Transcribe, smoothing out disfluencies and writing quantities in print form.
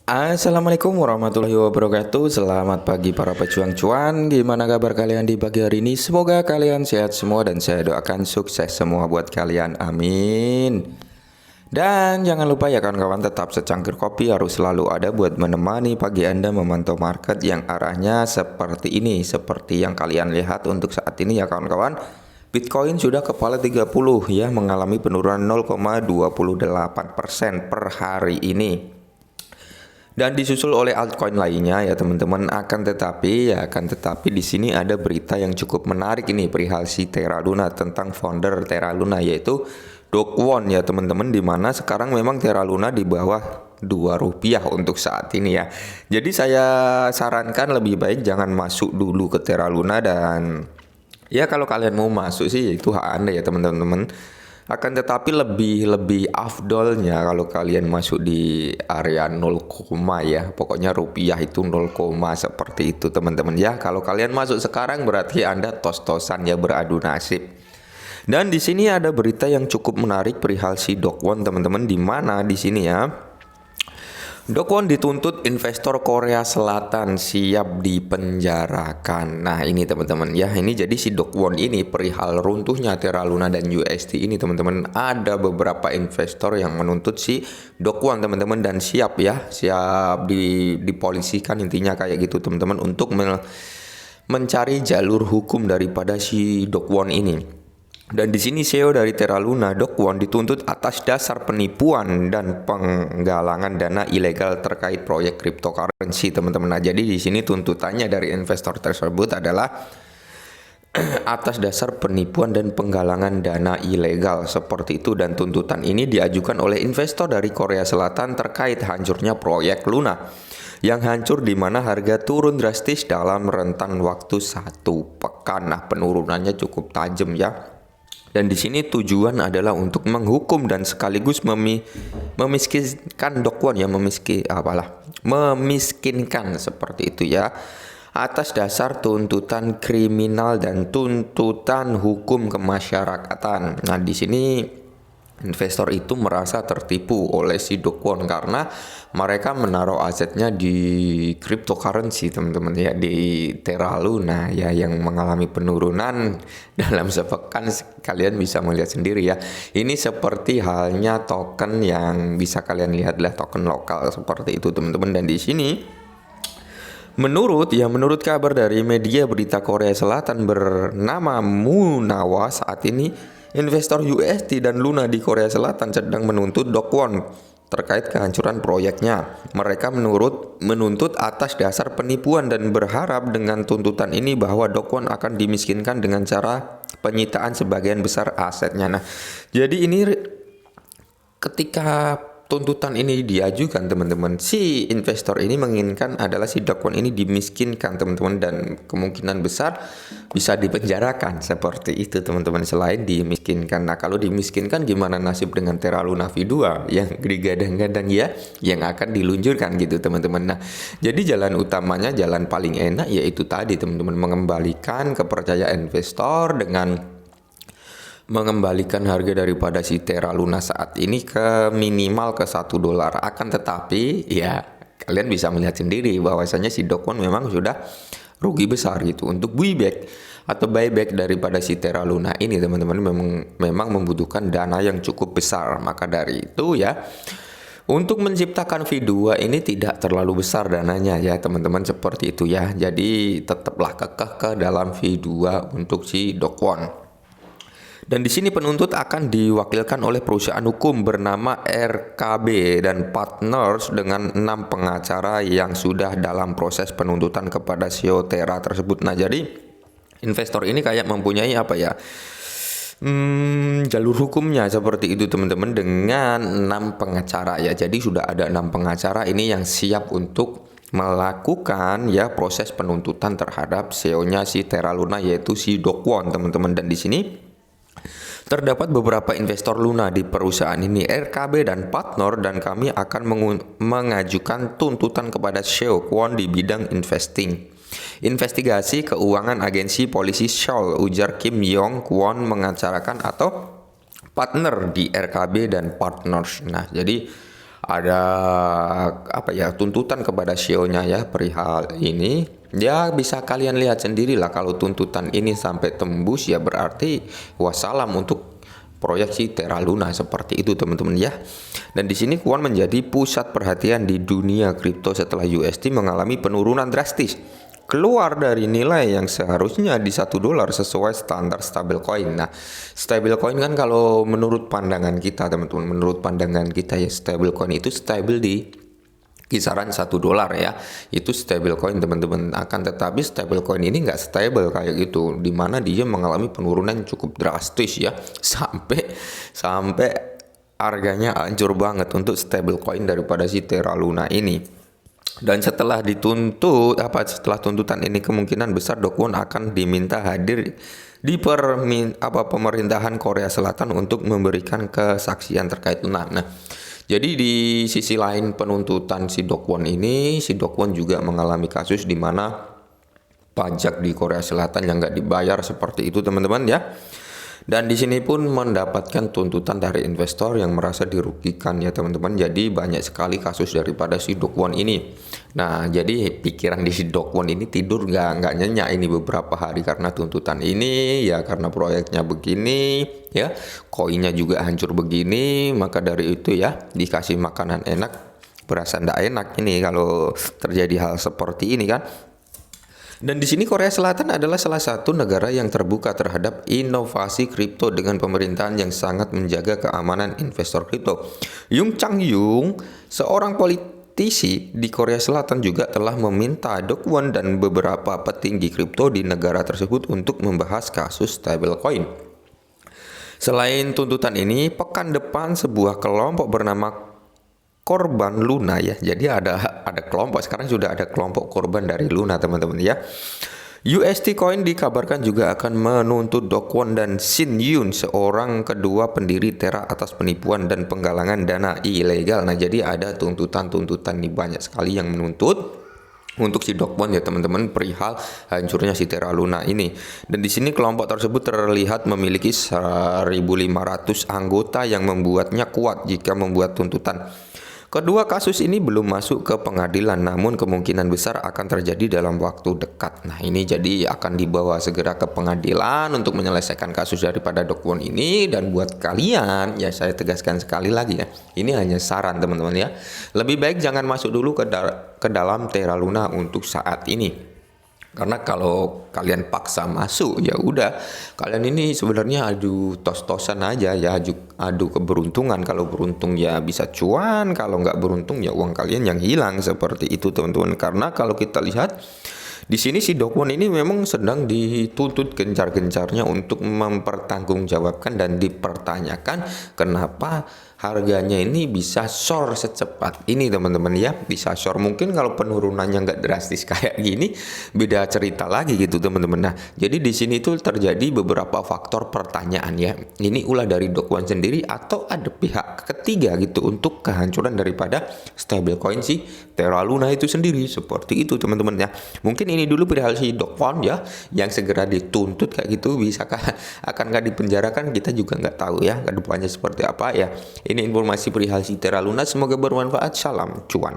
Assalamualaikum warahmatullahi wabarakatuh. Selamat pagi para pejuang cuan. Gimana kabar kalian di pagi hari ini? Semoga kalian sehat semua dan saya doakan sukses semua buat kalian. Amin. Dan jangan lupa ya kawan-kawan, tetap secangkir kopi harus selalu ada buat menemani pagi Anda memantau market yang arahnya seperti ini, seperti yang kalian lihat untuk saat ini ya kawan-kawan. Bitcoin sudah kepala 30 ya, mengalami penurunan 0,28% per hari ini. Dan disusul oleh altcoin lainnya ya teman-teman. Akan tetapi di sini ada berita yang cukup menarik ini perihal si Terra Luna, tentang founder Terra Luna yaitu Do Kwon ya teman-teman, dimana sekarang memang Terra Luna di bawah Rp2 untuk saat ini ya. Jadi saya sarankan lebih baik jangan masuk dulu ke Terra Luna, dan ya kalau kalian mau masuk sih itu hak Anda ya teman-teman. Akan tetapi lebih afdolnya kalau kalian masuk di area 0, ya. Pokoknya rupiah itu 0, seperti itu teman-teman ya. Kalau kalian masuk sekarang berarti Anda tos-tosan ya, beradu nasib. Dan di sini ada berita yang cukup menarik perihal si Do Kwon teman-teman, di mana di sini ya Do Kwon dituntut investor Korea Selatan siap dipenjarakan. Nah ini teman-teman ya, ini jadi si Do Kwon ini perihal runtuhnya Terra Luna dan UST ini teman-teman, ada beberapa investor yang menuntut si Do Kwon teman-teman, dan siap dipolisikan intinya kayak gitu teman-teman, untuk mencari jalur hukum daripada si Do Kwon ini. Dan di sini CEO dari Terra Luna, Do Kwon, dituntut atas dasar penipuan dan penggalangan dana ilegal terkait proyek cryptocurrency, teman-teman. Nah, jadi di sini tuntutannya dari investor tersebut adalah atas dasar penipuan dan penggalangan dana ilegal seperti itu, dan tuntutan ini diajukan oleh investor dari Korea Selatan terkait hancurnya proyek Luna yang hancur di mana harga turun drastis dalam rentan waktu 1 pekan. Nah, penurunannya cukup tajam ya. Dan di sini tujuan adalah untuk menghukum dan sekaligus memiskinkan Do Kwon ya, memiskinkan seperti itu ya, atas dasar tuntutan kriminal dan tuntutan hukum kemasyarakatan. Nah, di sini investor itu merasa tertipu oleh si Do Kwon karena mereka menaruh asetnya di cryptocurrency teman-teman ya, di Terra Luna ya, yang mengalami penurunan dalam sepekan. Kalian bisa melihat sendiri ya, ini seperti halnya token yang bisa kalian lihat lah, token lokal seperti itu teman-teman. Dan di sini menurut kabar dari media berita Korea Selatan bernama Munawa, saat ini investor UST dan Luna di Korea Selatan sedang menuntut Do Kwon terkait kehancuran proyeknya. Mereka menuntut atas dasar penipuan dan berharap dengan tuntutan ini bahwa Do Kwon akan dimiskinkan dengan cara penyitaan sebagian besar asetnya. Nah, jadi ini ketika tuntutan ini diajukan teman-teman, si investor ini menginginkan adalah si Do Kwon ini dimiskinkan teman-teman, dan kemungkinan besar bisa dipenjarakan seperti itu teman-teman, selain dimiskinkan. Nah, kalau dimiskinkan gimana nasib dengan Terra Luna V2 yang digadang-gadang ya, yang akan diluncurkan gitu teman-teman. Nah, jadi jalan utamanya, jalan paling enak yaitu tadi teman-teman, mengembalikan kepercayaan investor dengan mengembalikan harga daripada si Terra Luna saat ini ke minimal ke $1. Akan tetapi ya kalian bisa melihat sendiri bahwasanya si Do Kwon memang sudah rugi besar gitu untuk buyback atau buyback daripada si Terra Luna ini teman-teman, memang membutuhkan dana yang cukup besar. Maka dari itu ya, untuk menciptakan V2 ini tidak terlalu besar dananya ya teman-teman, seperti itu ya. Jadi tetaplah kekeh ke dalam V2 untuk si Do Kwon. Dan di sini penuntut akan diwakilkan oleh perusahaan hukum bernama RKB dan Partners dengan 6 pengacara yang sudah dalam proses penuntutan kepada CEO Terra tersebut. Nah, jadi investor ini kayak mempunyai apa ya, jalur hukumnya seperti itu teman-teman, dengan 6 pengacara ya. Jadi sudah ada 6 pengacara ini yang siap untuk melakukan ya proses penuntutan terhadap CEO-nya si Terra Luna, yaitu si Do Kwon teman-teman. Dan di sini terdapat beberapa investor Luna di perusahaan ini, RKB dan Partner, dan kami akan mengajukan tuntutan kepada CEO Kwon di bidang investigasi keuangan agensi polisi Seoul, ujar Kim Yong Kwon mengacarakan atau partner di RKB dan Partners. Nah, jadi ada apa ya, tuntutan kepada CEO-nya ya perihal ini. Ya bisa kalian lihat sendirilah, kalau tuntutan ini sampai tembus ya berarti wassalam untuk proyek si Terra Luna, seperti itu teman-teman ya. Dan di sini Kwon menjadi pusat perhatian di dunia kripto setelah USD mengalami penurunan drastis, keluar dari nilai yang seharusnya di $1 sesuai standar stablecoin. Nah, stablecoin kan kalau menurut pandangan kita teman-teman, menurut pandangan kita ya, stablecoin itu stabil di kisaran $1 ya, itu stablecoin teman-teman. Akan tetapi stablecoin ini nggak stable kayak gitu, dimana dia mengalami penurunan cukup drastis ya, sampai harganya hancur banget untuk stablecoin daripada si Terra Luna ini. Dan setelah setelah tuntutan ini, kemungkinan besar Do Kwon akan diminta hadir di pemerintahan Korea Selatan untuk memberikan kesaksian terkait Luna. Nah, jadi di sisi lain penuntutan si Do Kwon ini, si Do Kwon juga mengalami kasus di mana pajak di Korea Selatan yang nggak dibayar, seperti itu teman-teman ya. Dan di sini pun mendapatkan tuntutan dari investor yang merasa dirugikan ya teman-teman. Jadi banyak sekali kasus daripada si Do Kwon ini. Nah, jadi pikiran di si Do Kwon ini tidur nggak nyenyak ini beberapa hari karena tuntutan ini ya, karena proyeknya begini ya, koinnya juga hancur begini. Maka dari itu ya, dikasih makanan enak berasa ndak enak ini kalau terjadi hal seperti ini kan. Dan di sini Korea Selatan adalah salah satu negara yang terbuka terhadap inovasi kripto dengan pemerintahan yang sangat menjaga keamanan investor kripto. Yung Chang-yung, seorang politisi di Korea Selatan, juga telah meminta Do Kwon dan beberapa petinggi kripto di negara tersebut untuk membahas kasus stablecoin. Selain tuntutan ini, pekan depan sebuah kelompok bernama Korban Luna ya. Jadi ada kelompok, sekarang sudah ada kelompok korban dari Luna teman-teman ya. UST Coin dikabarkan juga akan menuntut Do Kwon dan Shin Yoon, seorang kedua pendiri Terra, atas penipuan dan penggalangan dana ilegal. Nah, jadi ada tuntutan nih, banyak sekali yang menuntut untuk si Do Kwon ya teman-teman perihal hancurnya si Terra Luna ini. Dan di sini kelompok tersebut terlihat memiliki 1.500 anggota yang membuatnya kuat jika membuat tuntutan. Kedua kasus ini belum masuk ke pengadilan, namun kemungkinan besar akan terjadi dalam waktu dekat. Nah, ini jadi akan dibawa segera ke pengadilan untuk menyelesaikan kasus daripada Do Kwon ini. Dan buat kalian, ya saya tegaskan sekali lagi ya, ini hanya saran teman-teman ya. Lebih baik jangan masuk dulu ke dalam Terra Luna untuk saat ini. Karena kalau kalian paksa masuk, ya udah, kalian ini sebenarnya adu tos-tosan aja ya, adu keberuntungan. Kalau beruntung ya bisa cuan, kalau nggak beruntung ya uang kalian yang hilang, seperti itu teman-teman. Karena kalau kita lihat di sini si Do Kwon ini memang sedang dituntut gencar-gencarnya untuk mempertanggungjawabkan dan dipertanyakan kenapa harganya ini bisa soar secepat ini teman-teman ya, bisa soar. Mungkin kalau penurunannya nggak drastis kayak gini beda cerita lagi gitu teman-teman. Nah, jadi di sini tuh terjadi beberapa faktor pertanyaan ya, ini ulah dari Do Kwon sendiri atau ada pihak ketiga gitu untuk kehancuran daripada stablecoin si Terra Luna itu sendiri, seperti itu teman-teman ya. Mungkin ini dulu perihal si Do Kwon ya, yang segera dituntut kayak gitu. Bisakah akan nggak dipenjarakan, kita juga nggak tahu ya kedepannya seperti apa ya. Ini informasi perihal si Terra Luna, semoga bermanfaat. Salam cuan.